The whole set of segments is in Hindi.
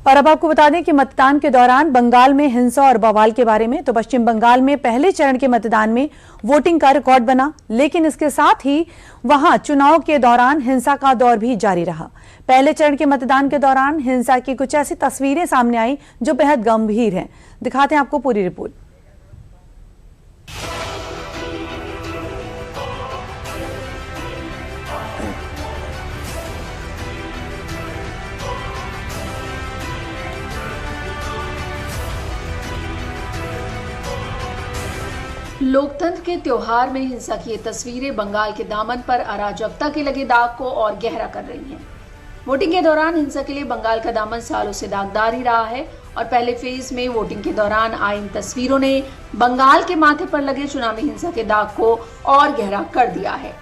और अब आपको बता दें कि मतदान के दौरान बंगाल में हिंसा और बवाल के बारे में, तो पश्चिम बंगाल में पहले चरण के मतदान में वोटिंग का रिकॉर्ड बना, लेकिन इसके साथ ही वहां चुनाव के दौरान हिंसा का दौर भी जारी रहा। पहले चरण के मतदान के दौरान हिंसा की कुछ ऐसी तस्वीरें सामने आई जो बेहद गंभीर हैं। दिखाते हैं आपको पूरी रिपोर्ट। लोकतंत्र के त्योहार में हिंसा की ये तस्वीरें बंगाल के दामन पर अराजकता के लगे दाग को और गहरा कर रही हैं। वोटिंग के दौरान हिंसा के लिए बंगाल का दामन सालों से दागदार ही रहा है और पहले फेज में वोटिंग के दौरान आई इन तस्वीरों ने बंगाल के माथे पर लगे चुनावी हिंसा के दाग को और गहरा कर दिया है।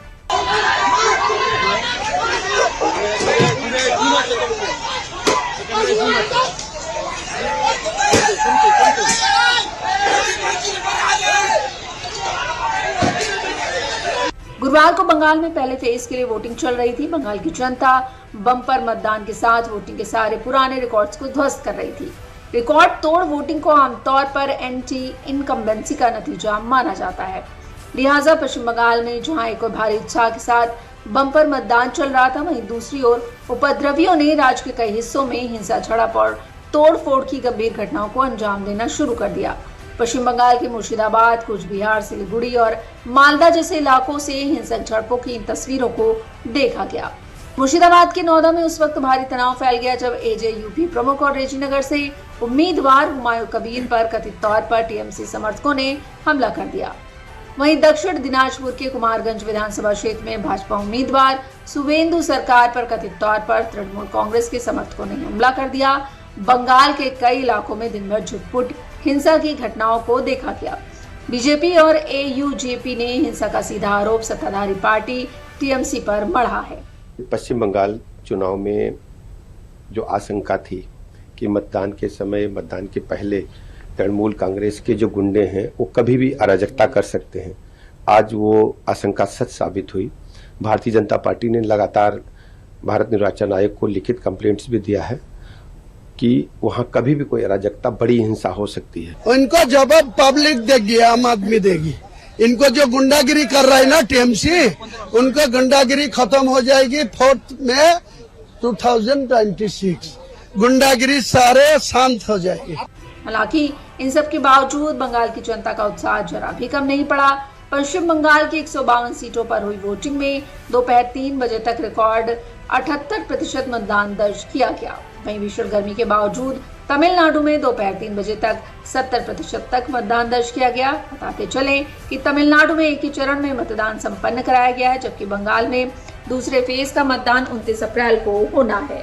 गुरुवार को बंगाल में पहले फेज के लिए वोटिंग चल रही थी। बंगाल की जनता बम्पर मतदान के साथ वोटिंग के सारे पुराने रिकॉर्ड्स को ध्वस्त कर रही थी। रिकॉर्ड तोड़ वोटिंग को आमतौर पर एंटी इनकम्बेंसी का नतीजा माना जाता है। लिहाजा पश्चिम बंगाल में जहां एक और भारी उत्साह के साथ बम्पर मतदान चल रहा था, वहीं दूसरी ओर उपद्रवियों ने राज्य के कई हिस्सों में हिंसा, झड़प और तोड़फोड़ की गंभीर घटनाओं को अंजाम देना शुरू कर दिया। पश्चिम बंगाल के मुर्शिदाबाद, कूच बिहार, सिलीगुड़ी और मालदा जैसे इलाकों से हिंसक झड़पों की इन तस्वीरों को देखा गया। मुर्शिदाबाद के नौदा में उस वक्त भारी तनाव फैल गया जब एजेयूपी प्रमुख और रेजीनगर से उम्मीदवार हुमायूं कबीर पर कथित तौर पर टीएमसी समर्थकों ने हमला कर दिया। वहीं दक्षिण दिनाजपुर के कुमारगंज विधानसभा क्षेत्र में भाजपा उम्मीदवार सुवेंदु सरकार पर कथित तौर पर तृणमूल कांग्रेस के समर्थकों ने हमला कर दिया। बंगाल के कई इलाकों में दिन भर झुटपुट हिंसा की घटनाओं को देखा गया। बीजेपी और एयूजेपी ने हिंसा का सीधा आरोप सत्ताधारी पार्टी टीएमसी पर मढ़ा है। पश्चिम बंगाल चुनाव में जो आशंका थी कि मतदान के समय, मतदान के पहले तृणमूल कांग्रेस के जो गुंडे हैं वो कभी भी अराजकता कर सकते हैं, आज वो आशंका सच साबित हुई। भारतीय जनता पार्टी ने लगातार भारत निर्वाचन आयोग को लिखित कंप्लेंट्स भी दिया है कि वहाँ कभी भी कोई अराजकता, बड़ी हिंसा हो सकती है। इनको जवाब पब्लिक देगी, आम आदमी देगी। इनको जो गुंडागिरी कर रहा है ना टीएमसी, उनको गुंडागिरी खत्म हो जाएगी 4 मई 2026। गुंडागिरी सारे शांत हो जाएगी। हालांकि इन सब के बावजूद बंगाल की जनता का उत्साह जरा भी कम नहीं पड़ा। पश्चिम बंगाल की 152 सीटों पर हुई वोटिंग में दोपहर 3 बजे तक रिकॉर्ड 78% मतदान दर्ज किया गया। वहीं भीषण गर्मी के बावजूद तमिलनाडु में दोपहर 3 बजे तक 70% तक मतदान दर्ज किया गया। बताते चलें कि तमिलनाडु में एक ही चरण में मतदान संपन्न कराया गया है, जबकि बंगाल में दूसरे फेज का मतदान 29 अप्रैल को होना है।